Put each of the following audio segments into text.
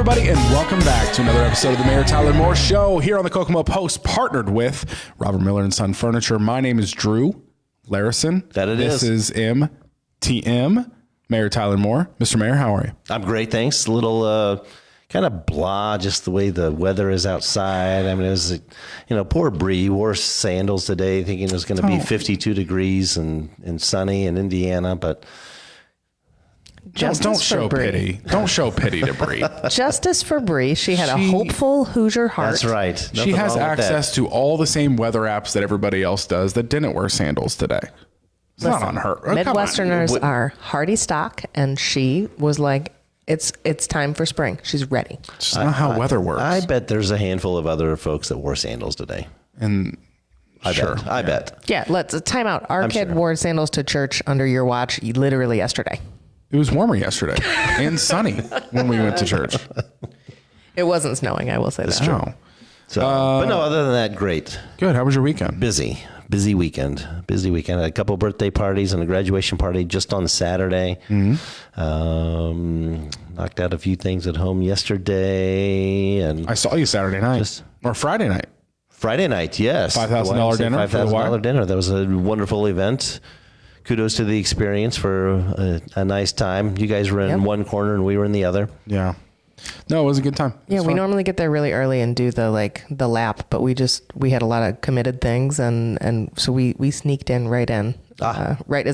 everybody, and welcome back to another episode of the Mayor Tyler Moore Show here on the Kokomo Post, partnered with Robert Miller and Son Furniture. My name is Drew Larison. This is MTM, Mayor Tyler Moore. Mr. Mayor, how are you? I'm great, thanks. A little kind of blah, just the way the weather is outside. I mean, it was, poor Bree wore sandals today, thinking it was going to be 52 degrees and sunny in Indiana, but... Don't show pity. Don't show pity to Bree. Justice for Bree. She had a hopeful Hoosier heart. That's right. She has access to all the same weather apps that everybody else does that didn't wear sandals today. It's not on her. Midwesterners are hardy stock, and she was like, it's time for spring. She's ready. It's not how weather works. I bet there's a handful of other folks that wore sandals today. And I bet. Yeah, let's time out. Our kid wore sandals to church under your watch literally yesterday. It was warmer yesterday and sunny when we went to church. It wasn't snowing, I will say that. True. So, but no, other than that, great. Good. How was your weekend? Busy weekend. Had a couple birthday parties and a graduation party just on Saturday. Mm-hmm. Knocked out a few things at home yesterday, and I saw you Saturday night or Friday night. Friday night, yes. $5,000 dinner. $5,000 dinner. That was a wonderful event. Kudos to the experience for a nice time. You guys were in one corner and we were in the other. Yeah. No, it was a good time. Yeah, we normally get there really early and do the lap, but we had a lot of committed things, and so we sneaked in right as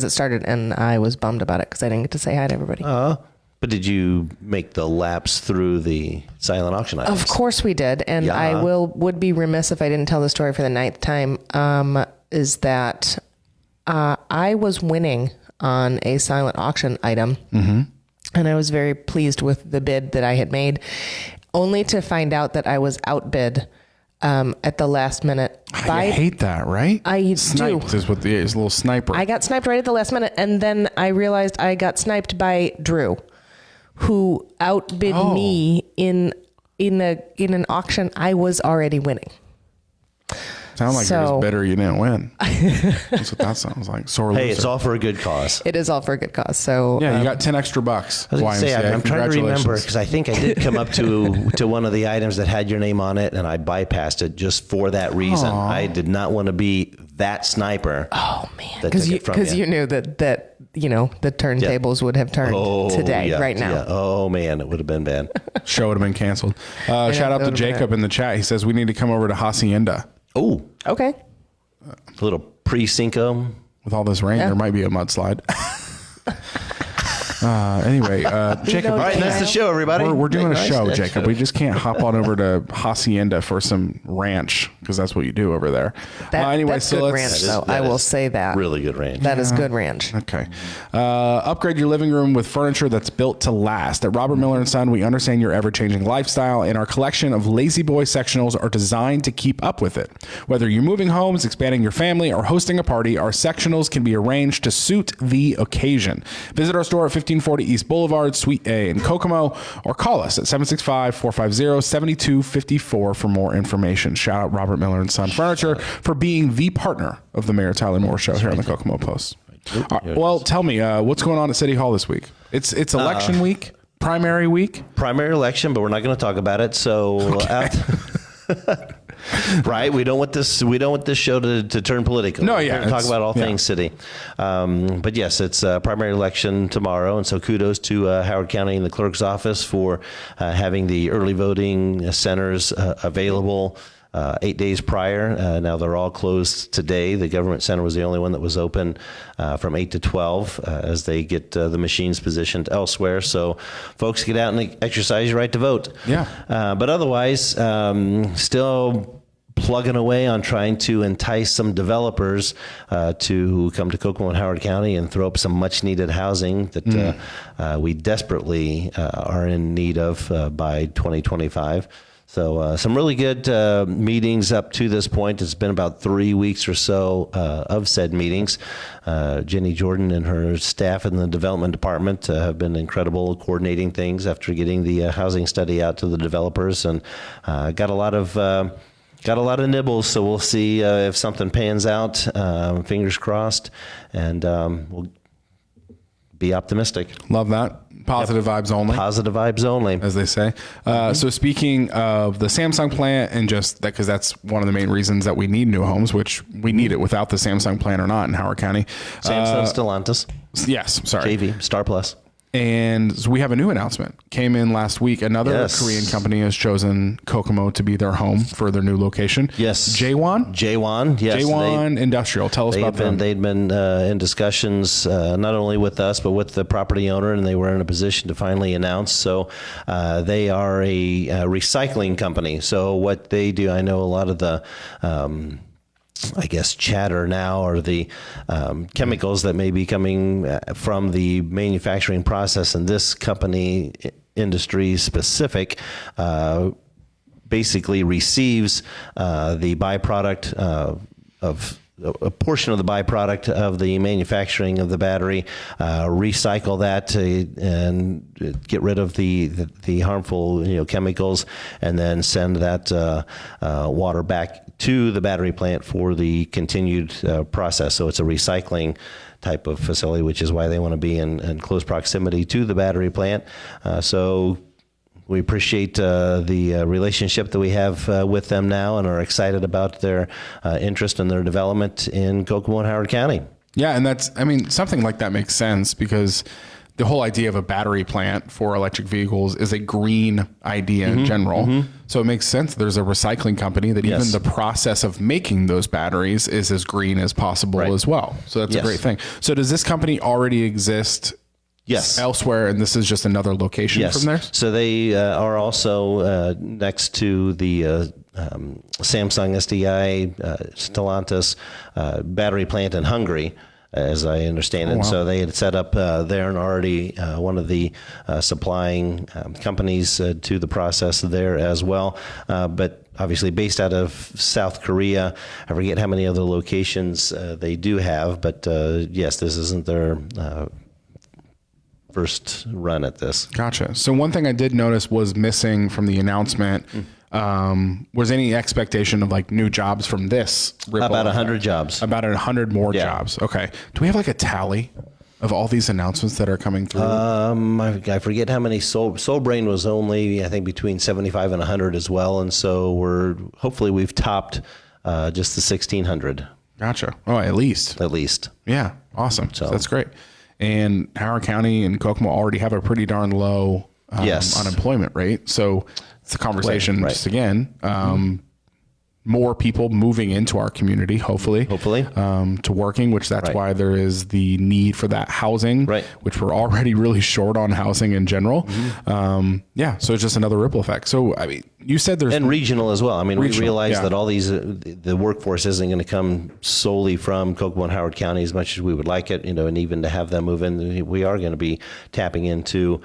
it started, and I was bummed about it because I didn't get to say hi to everybody. But did you make the laps through the silent auction items? Of course we did, and I would be remiss if I didn't tell the story for the ninth time. Is that I was winning on a silent auction item, and I was very pleased with the bid that I had made, only to find out that I was outbid at the last minute. I hate that, right? I Sniped do. Is what is a little sniper. I got sniped right at the last minute, and then I realized I got sniped by Drew, who outbid me in an auction I was already winning. Sound like you're just bitter you didn't win. That's what that sounds like. Sore loser. Hey, it's all for a good cause. It is all for a good cause. So yeah, you got 10 extra bucks. I was gonna say, I'm trying to remember because I think I did come up to one of the items that had your name on it, and I bypassed it just for that reason. I did not want to be that sniper. Oh man, because you knew that the turntables would have turned today, right now. Yeah. Oh man, it would have been bad. Show would have been canceled. Shout out to Jacob in the chat. He says we need to come over to Hacienda. Oh, okay. A little pre-Cinco. With all this rain, there might be a mudslide. Anyway, Jacob. All right, that's the show, everybody. We're doing a show, Jacob. We just can't hop on over to Hacienda for some ranch because that's what you do over there. Anyway, that's good ranch, though. I will say that. Really good ranch. That is good ranch. Okay. Upgrade your living room with furniture that's built to last. At Robert Miller & Son, we understand your ever-changing lifestyle, and our collection of Lazy Boy sectionals are designed to keep up with it. Whether you're moving homes, expanding your family, or hosting a party, our sectionals can be arranged to suit the occasion. Visit our store at 1540 East Boulevard, Suite A in Kokomo, or call us at 765-450-7254 for more information. Shout out Robert Miller & Son Furniture for being the partner of the Mayor Tyler Moore Show here on the Kokomo Post. Well, tell me, what's going on at City Hall this week? It's election week, primary week. Primary election, but we're not going to talk about it. So, right? We don't want this show to turn political. No, we're yeah, going to talk about all things city. But yes, it's a primary election tomorrow, and so kudos to Howard County and the clerk's office for having the early voting centers available 8 days prior. Now they're all closed today. The government center was the only one that was open from 8 to 12 as they get the machines positioned elsewhere. So folks, get out and exercise your right to vote. Yeah. But otherwise, still plugging away on trying to entice some developers to come to Kokomo and Howard County and throw up some much needed housing that we desperately are in need of by 2025. So some really good meetings up to this point. It's been about 3 weeks or so of said meetings. Jenny Jordan and her staff in the development department have been incredible coordinating things after getting the housing study out to the developers, and got a lot of nibbles. So we'll see if something pans out. Fingers crossed, and we'll be optimistic. Love that. Positive vibes only. Positive vibes only, as they say. So speaking of the Samsung plant, and just that, because that's one of the main reasons that we need new homes, which we need it without the Samsung plant or not in Howard County. Samsung, Stellantis. Yes, sorry. JV, Star Plus. And so we have a new announcement. Came in last week. Another Korean company has chosen Kokomo to be their home for their new location. Yes. Jaewon? Jaewon, yes. Jaewon Industrial. Tell us about them. They'd been in discussions not only with us, but with the property owner, and they were in a position to finally announce. So they are a recycling company. So what they do, I know a lot of the I guess chatter now, or the chemicals that may be coming from the manufacturing process in this company, industry specific, basically receives the byproduct of a portion of the byproduct of the manufacturing of the battery, recycle that and get rid of the harmful chemicals, and then send that water back to the battery plant for the continued process. So it's a recycling type of facility, which is why they want to be in close proximity to the battery plant. So we appreciate the relationship that we have with them now, and are excited about their interest and their development in Kokomo and Howard County. Yeah, and that's, I mean, something like that makes sense, because the whole idea of a battery plant for electric vehicles is a green idea in general. So it makes sense. There's a recycling company that even the process of making those batteries is as green as possible as well. So that's a great thing. So does this company already exist elsewhere, and this is just another location from there? So they are also next to the Samsung SDI Stellantis battery plant in Hungary, as I understand it. So they had set up there, and already one of the supplying companies to the process there as well. But obviously based out of South Korea. I forget how many other locations they do have, but yes, this isn't their first run at this. Gotcha. So one thing I did notice was missing from the announcement was any expectation of like new jobs from this? About 100 jobs. About 100 more jobs. Okay. Do we have like a tally of all these announcements that are coming through? I forget how many. Soulbrain was only, I think, between 75 and 100 as well. And so hopefully we've topped just the 1,600. Gotcha. Oh, at least. At least. Yeah. Awesome. So that's great. And Howard County and Kokomo already have a pretty darn low unemployment rate. So it's a conversation just again, more people moving into our community, hopefully, to working, which that's why there is the need for that housing, which we're already really short on housing in general. So it's just another ripple effect. So, I mean, you said there's... And regional as well. I mean, we realize that all these, the workforce isn't going to come solely from Kokomo and Howard County as much as we would like it, and even to have them move in, we are going to be tapping into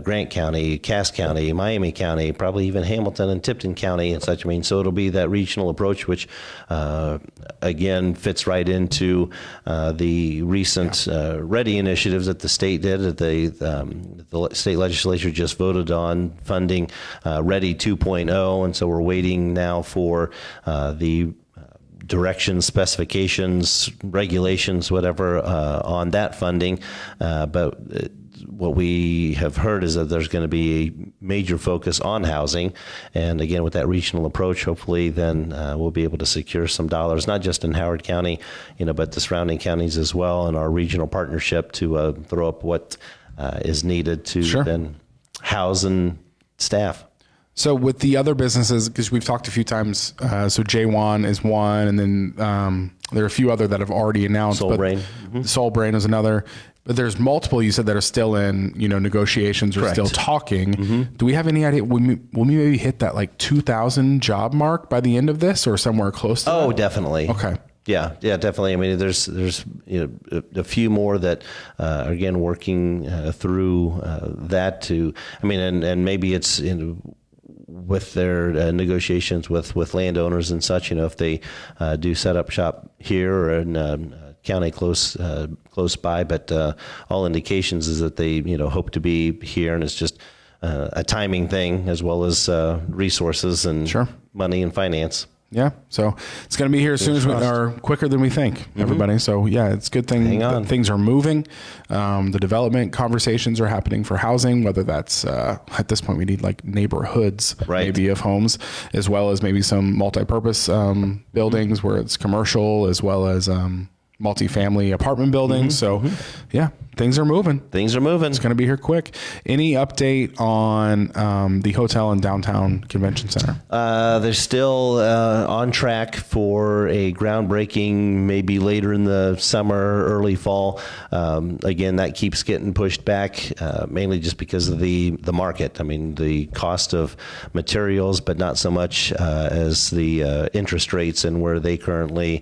Grant County, Cass County, Miami County, probably even Hamilton and Tipton County and such. I mean, so it'll be that regional approach, which again fits right into the recent READY initiatives that the state did. That the state legislature just voted on funding READY 2.0, and so we're waiting now for the directions, specifications, regulations, whatever, on that funding. But what we have heard is that there's going to be a major focus on housing. And again, with that regional approach, hopefully then we'll be able to secure some dollars, not just in Howard County, but the surrounding counties as well, and our regional partnership to throw up what is needed to then house and staff. So with the other businesses, because we've talked a few times, so Jaewon is one, and then there are a few other that have already announced. Soulbrain. Soulbrain is another. But there's multiple, you said, that are still in, negotiations or still talking. Do we have any idea? Will we maybe hit that like 2,000 job mark by the end of this, or somewhere close to that? Oh, definitely. Okay. Yeah, definitely. I mean, there's a few more that are again working through that and maybe it's with their negotiations with landowners and such. If they do set up shop here or in county close by, but all indications is that they hope to be here, and it's just a timing thing as well as resources and money and finance. Yeah, so it's going to be here as soon as or quicker than we think, everybody. So yeah, it's a good thing that things are moving. The development conversations are happening for housing, whether that's at this point we need like neighborhoods maybe of homes, as well as maybe some multi-purpose buildings where it's commercial, as well as multifamily apartment buildings. So yeah, things are moving. Things are moving. It's going to be here quick. Any update on the hotel in downtown convention center? They're still on track for a groundbreaking maybe later in the summer, early fall. Again, that keeps getting pushed back, mainly just because of the market. I mean, the cost of materials, but not so much as the interest rates and where they currently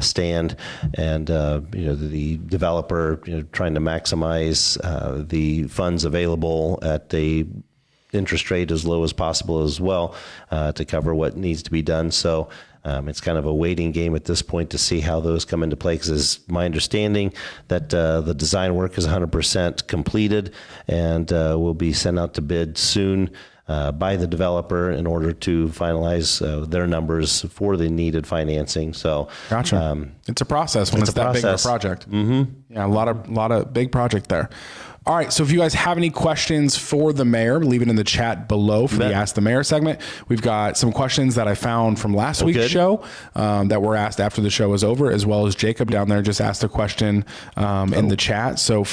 stand, and the developer trying to maximize the funds available at the interest rate as low as possible as well to cover what needs to be done. So it's kind of a waiting game at this point to see how those come into play, because it's my understanding that the design work is 100% completed and will be sent out to bid soon by the developer in order to finalize their numbers for the needed financing. So, gotcha. It's a process when it's that big of a project. Yeah, a lot of big project there. All right, so if you guys have any questions for the mayor, leave it in the chat below for the Ask the Mayor segment. We've got some questions that I found from last week's show that were asked after the show was over, as well as Jacob down there just asked a question in the chat. So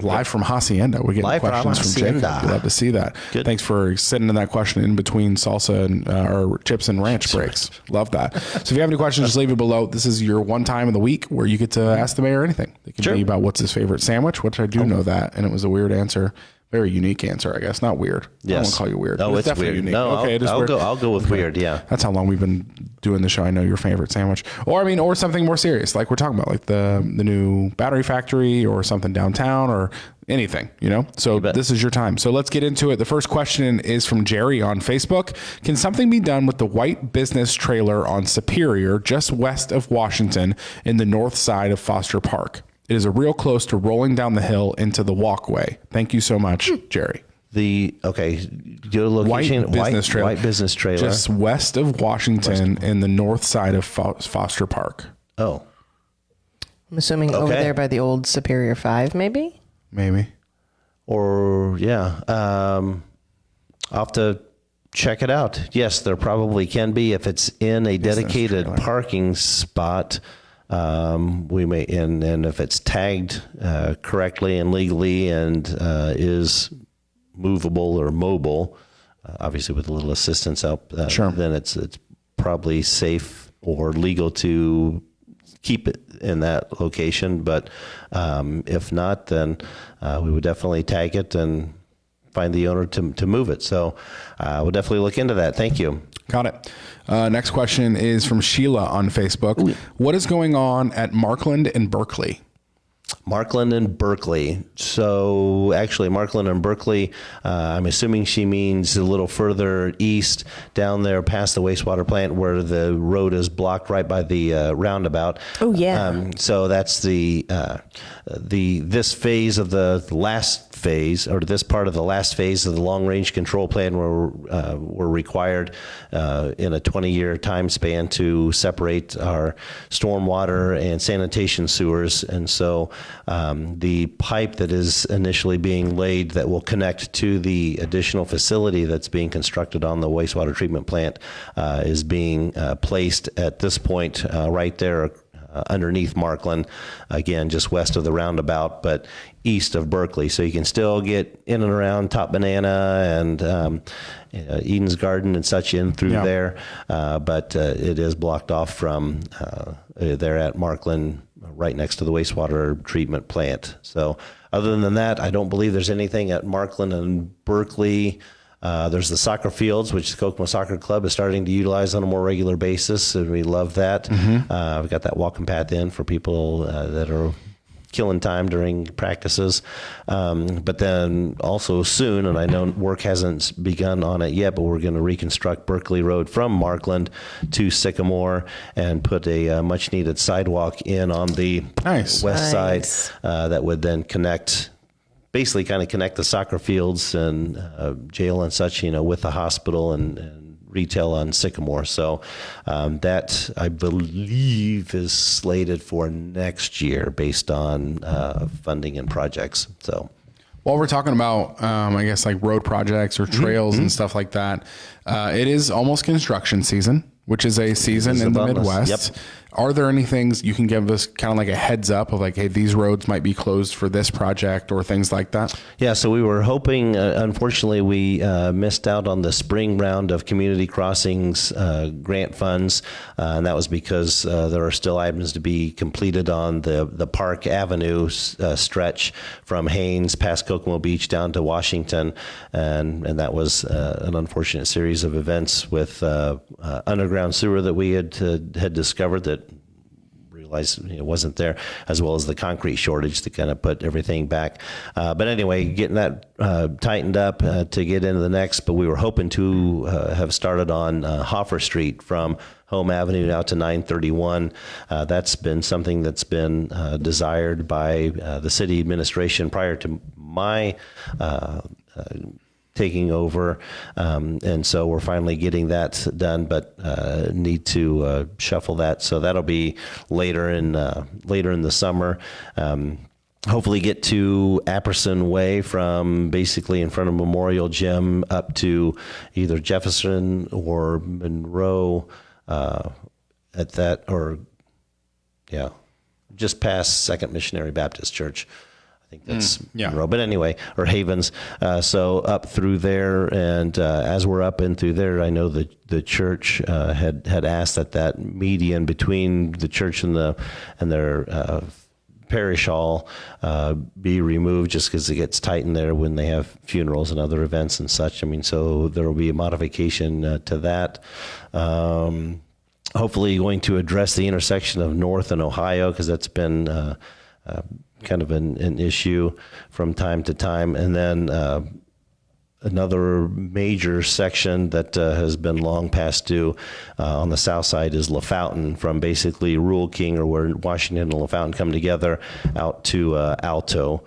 live from Hacienda, we're getting questions from Jacob. We love to see that. Good. Thanks for sending in that question in between salsa and or chips and ranch breaks. Love that. So if you have any questions, just leave it below. This is your one time of the week where you get to ask the mayor anything. It can be about what's his favorite sandwich, which I do know that, and it was a weird answer, very unique answer, I guess. Not weird. Yes. I don't want to call you weird. No, it's definitely weird. Unique. No, okay, I'll go with weird. Yeah, that's how long we've been doing the show. I know your favorite sandwich, or something more serious, like we're talking about, like the new battery factory, or something downtown, or anything. So this is your time. So let's get into it. The first question is from Jerry on Facebook. Can something be done with the white business trailer on Superior, just west of Washington, in the north side of Foster Park? It is real close to rolling down the hill into the walkway. Thank you so much, Jerry. Your location, white business trailer. Just west of Washington in the north side of Foster Park. Oh. I'm assuming over there by the old Superior 5, maybe? Maybe. Or, I'll have to check it out. Yes, there probably can be if it's in a dedicated parking spot. We may, and if it's tagged correctly and legally and is movable or mobile, obviously with a little assistance help, then it's probably safe or legal to keep it in that location. But if not, then we would definitely tag it and find the owner to move it. So we'll definitely look into that. Thank you. Got it. Next question is from Sheila on Facebook. Ooh. What is going on at Markland and Berkeley? Markland and Berkeley. So actually, Markland and Berkeley, I'm assuming she means a little further east, down there past the wastewater plant where the road is blocked right by the roundabout. Oh, yeah. So that's this phase of the last phase, or this part of the last phase of the long-range control plan were required in a 20-year time span to separate our stormwater and sanitation sewers. And so the pipe that is initially being laid that will connect to the additional facility that's being constructed on the wastewater treatment plant is being placed at this point right there underneath Markland, again, just west of the roundabout, but east of Berkeley. So you can still get in and around Top Banana and Eden's Garden and such in through there, but it is blocked off from there at Markland, right next to the wastewater treatment plant. So other than that, I don't believe there's anything at Markland and Berkeley. There's the soccer fields, which the Kokomo Soccer Club is starting to utilize on a more regular basis, and we love that. We've got that walking path in for people that are killing time during practices. But then also soon, and I know work hasn't begun on it yet, but we're going to reconstruct Berkeley Road from Markland to Sycamore and put a much needed sidewalk in on the west side that would then basically kind of connect the soccer fields and jail and such, with the hospital and retail on Sycamore. So that, I believe, is slated for next year based on funding and projects. So while we're talking about, I guess, like road projects or trails and stuff like that, it is almost construction season, which is a season in the Midwest. Yep. Are there any things you can give us kind of like a heads up of like, hey, these roads might be closed for this project or things like that? Yeah, so we were hoping, unfortunately, we missed out on the spring round of community crossings grant funds, and that was because there are still items to be completed on the Park Avenue stretch from Haines past Kokomo Beach down to Washington, and that was an unfortunate series of events with underground sewer that we had discovered that realized it wasn't there, as well as the concrete shortage to kind of put everything back. But anyway, getting that tightened up to get into the next. But we were hoping to have started on Hoffer Street from Home Avenue now to 931. That's been something that's been desired by the city administration prior to my taking over, and so we're finally getting that done, but need to shuffle that. So that'll be later in the summer. Hopefully get to Apperson Way from basically in front of Memorial Gym up to either Jefferson or Monroe at that, or just past Second Missionary Baptist Church. I think that's Monroe, but anyway, or Havens. So up through there, and as we're up and through there, I know the church had asked that median between the church and their parish hall be removed, just because it gets tight in there when they have funerals and other events and such. I mean, so there will be a modification to that. Hopefully, going to address the intersection of North and Ohio, because that's been kind of an issue from time to time. And then another major section that has been long past due on the south side is LaFountain, from basically Rural King, or where Washington and LaFountain come together, out to Alto,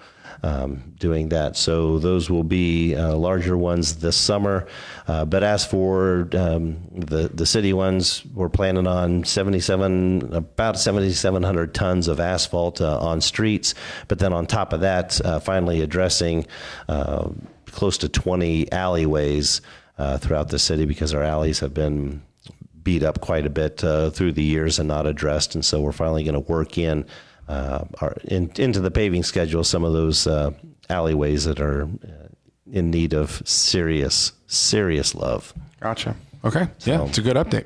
doing that. So those will be larger ones this summer. But as for the city ones, we're planning on about 7,700 tons of asphalt on streets. But then on top of that, finally addressing close to 20 alleyways throughout the city, because our alleys have been beat up quite a bit through the years and not addressed. And so we're finally going to work into the paving schedule some of those alleyways that are in need of serious love. Gotcha. Okay. Yeah, it's a good update.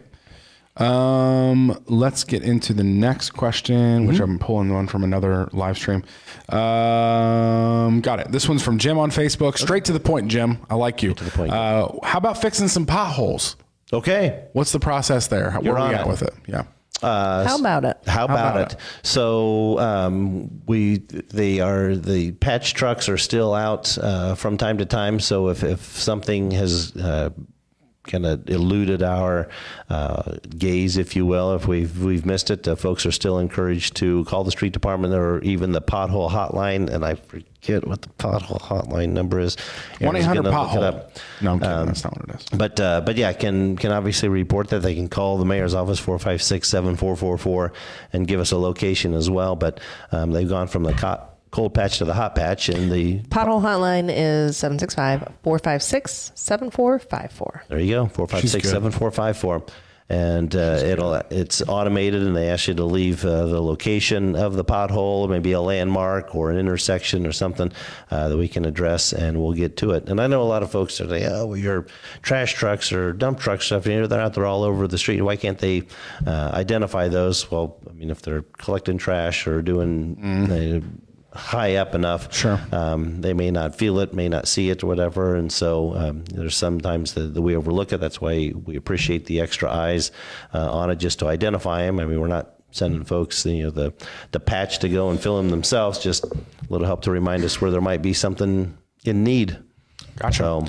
Let's get into the next question, which I'm pulling one from another live stream. Got it. This one's from Jim on Facebook. Straight to the point, Jim. I like you. Straight to the point. How about fixing some potholes? Okay. What's the process there? Where are we at with it? Yeah. How about it? How about it? So the patch trucks are still out from time to time. So if something has kind of eluded our gaze, if you will, if we've missed it, folks are still encouraged to call the street department or even the pothole hotline. And I forget what the pothole hotline number is. 1-800-POTHOLE. No, I'm kidding. That's not what it is. But yeah, can obviously report that. They can call the mayor's office, 456-7444, and give us a location as well. But they've gone from the cold patch to the hot patch, and the pothole hotline is 765-456-7454. There you go, 456-7454. And it's automated, and they ask you to leave the location of the pothole, maybe a landmark or an intersection or something that we can address, and we'll get to it. And I know a lot of folks are saying, "Oh, well, your trash trucks or dump trucks stuff, they're out there all over the street. Why can't they identify those?" Well, I mean, if they're collecting trash or doing high up enough, sure, they may not feel it, may not see it, or whatever. And so there's sometimes that we overlook it. That's why we appreciate the extra eyes on it, just to identify them. I mean, we're not sending folks the patch to go and fill them themselves, just a little help to remind us where there might be something in need. Gotcha. So,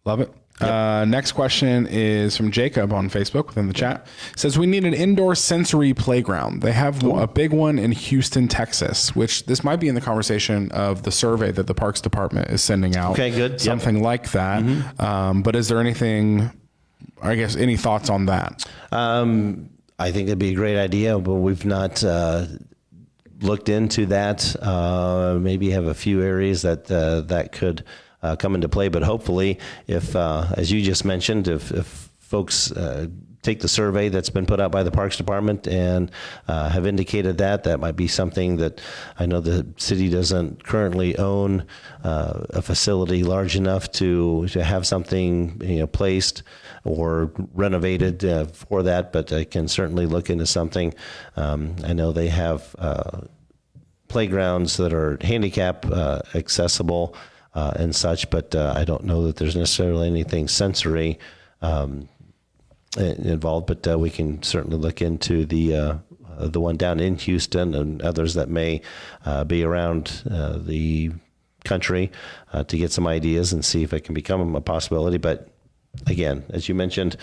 love it. Yep. Next question is from Jacob on Facebook within the chat. It says, we need an indoor sensory playground. They have a big one in Houston, Texas, which this might be in the conversation of the survey that the Parks Department is sending out. Okay, good. Something like that. Mm-hmm. But is there anything I guess any thoughts on that? I think it'd be a great idea, but we've not looked into that. Maybe have a few areas that could come into play, but hopefully, if as you just mentioned, if folks take the survey that's been put out by the Parks Department and have indicated that might be something that I know the city doesn't currently own a facility large enough to have something placed or renovated for that, but I can certainly look into something. I know they have playgrounds that are handicap accessible and such, but I don't know that there's necessarily anything sensory involved, but we can certainly look into the one down in Houston and others that may be around the country to get some ideas and see if it can become a possibility. But again, as you mentioned,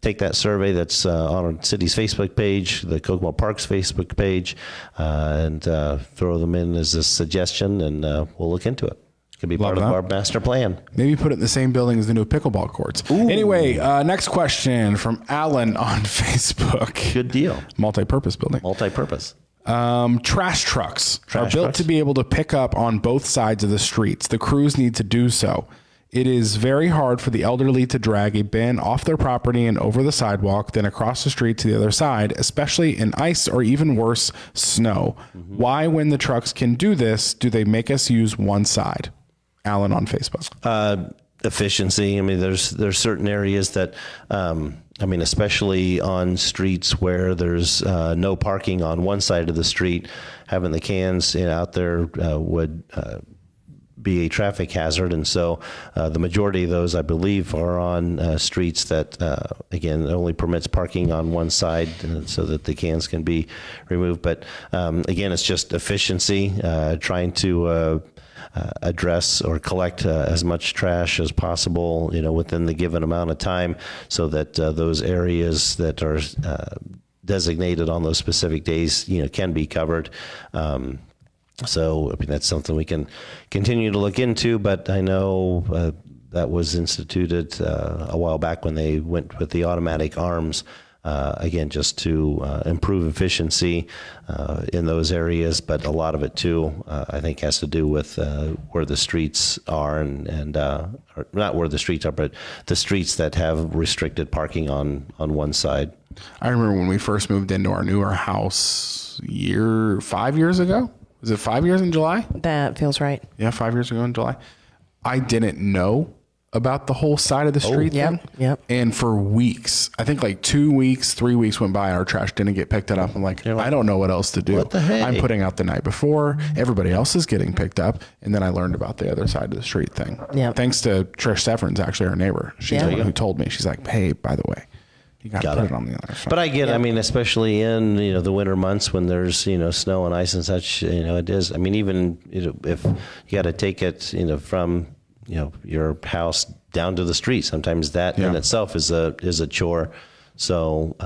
take that survey that's on our city's Facebook page, the Kokomo Parks Facebook page, and throw them in as a suggestion, and we'll look into it. Could be part of our master plan. Maybe put it in the same building as the new pickleball courts. Ooh. Anyway, next question from Alan on Facebook. Good deal. Multi-purpose building. Multi-purpose. Trash trucks are built to be able to pick up on both sides of the streets. The crews need to do so. It is very hard for the elderly to drag a bin off their property and over the sidewalk, then across the street to the other side, especially in ice or even worse, snow. Mm-hmm. Why, when the trucks can do this, do they make us use one side? Alan on Facebook. Efficiency. I mean, there's certain areas that, especially on streets where there's no parking on one side of the street, having the cans out there would be a traffic hazard. And so the majority of those, I believe, are on streets that, again, only permits parking on one side so that the cans can be removed. But again, it's just efficiency, trying to address or collect as much trash as possible, within the given amount of time, so that those areas that are designated on those specific days, can be covered. So, that's something we can continue to look into, but I know that was instituted a while back when they went with the automatic arms. Again, just to improve efficiency in those areas, but a lot of it too, I think, has to do with where the streets are, and or not where the streets are, but the streets that have restricted parking on one side. I remember when we first moved into our newer house 5 years ago. Was it 5 years in July? That feels right. Yeah, 5 years ago in July. I didn't know about the whole side of the street thing. Yep. And for weeks, I think like 2 weeks, 3 weeks went by, our trash didn't get picked up. I'm like, I don't know what else to do. What the heck? I'm putting out the night before, everybody else is getting picked up. And then I learned about the other side of the street thing. Yep. Thanks to Trish Severns, actually our neighbor. She's the one who told me. She's like, hey, by the way, you got to put it on the other side. But I get, especially in, the winter months when there's, snow and ice and such, it is. Even, if you got to take it, from, your house down to the street, sometimes that in itself is a chore. So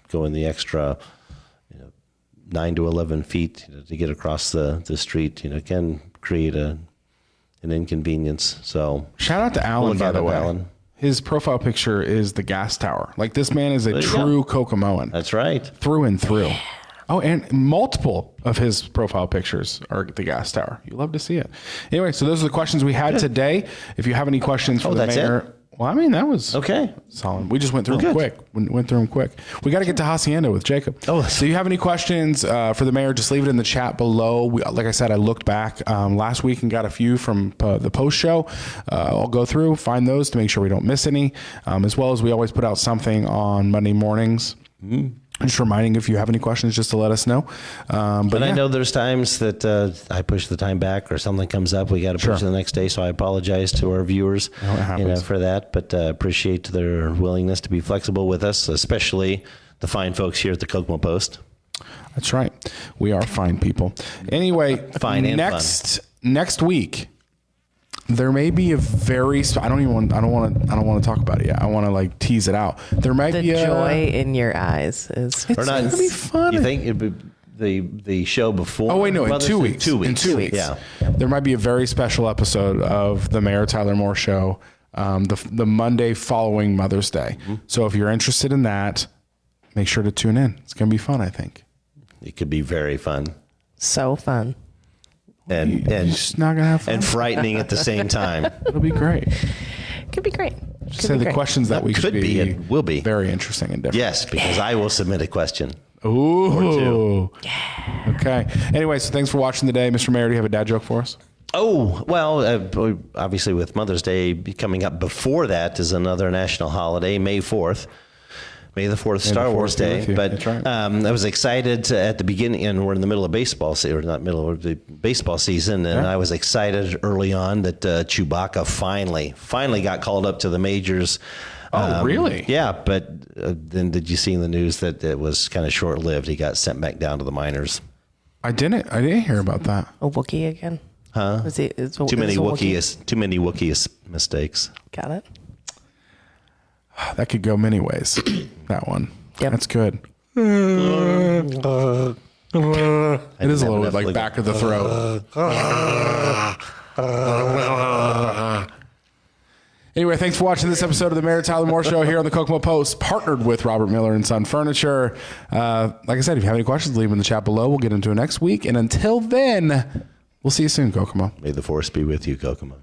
going the extra 9 to 11 feet to get across the street, can create an inconvenience. So shout out to Alan, by the way. Alan. His profile picture is the gas tower. Like, this man is a true Kokomoan. That's right. Through and through. Oh, and multiple of his profile pictures are the gas tower. You love to see it. Anyway, so those are the questions we had today. If you have any questions for the mayor. Well, that was solid. We just went through them quick. Went through them quick. We got to get to Hacienda with Jacob. So if you have any questions for the mayor, just leave it in the chat below. Like I said, I looked back last week and got a few from the post show. I'll go through, find those to make sure we don't miss any, as well as we always put out something on Monday mornings. Mm-hmm. Just reminding, if you have any questions, just to let us know. But I know there's times that I push the time back or something comes up. We got to push it the next day. So I apologize to our viewers for that. But appreciate their willingness to be flexible with us, especially the fine folks here at the Kokomo Post. That's right. We are fine people. Anyway, next week, there may be a very. I don't want to talk about it yet. I want to tease it out. There might be the joy in your eyes is. It's going to be fun. You think it'd be the show before? Oh wait, no, in 2 weeks. In 2 weeks, yeah. There might be a very special episode of the Mayor Tyler Moore Show. the Monday following Mother's Day. So if you're interested in that, make sure to tune in. It's going to be fun, I think. It could be very fun. So fun. And just not gonna have fun. And frightening at the same time. It'll be great. Could be great. Say the questions that we could be and will be very interesting and different. Yes, because I will submit a question. Ooh. Or two. Yeah. Okay. Anyway, so thanks for watching today. Mr. Mayor, do you have a dad joke for us? Oh, well, obviously with Mother's Day coming up before that is another national holiday, May 4th. May the 4th, Star Wars Day. But right. I was excited at the beginning, and we're in the middle of baseball season, or not middle of the baseball season, and I was excited early on that Chewbacca finally got called up to the majors. Oh, really? Yeah, but then did you see in the news that it was kind of short-lived? He got sent back down to the minors. I didn't hear about that. A Wookiee again? Huh? Too many Wookiee mistakes. Got it. That could go many ways. That one. Yep. That's good. It is a little bit like back of the throat. Anyway, thanks for watching this episode of the Mayor Tyler Moore Show here on the Kokomo Post, partnered with Robert Miller and Son Furniture. Like I said, if you have any questions, leave them in the chat below. We'll get into it next week. And until then, we'll see you soon, Kokomo. May the force be with you, Kokomo.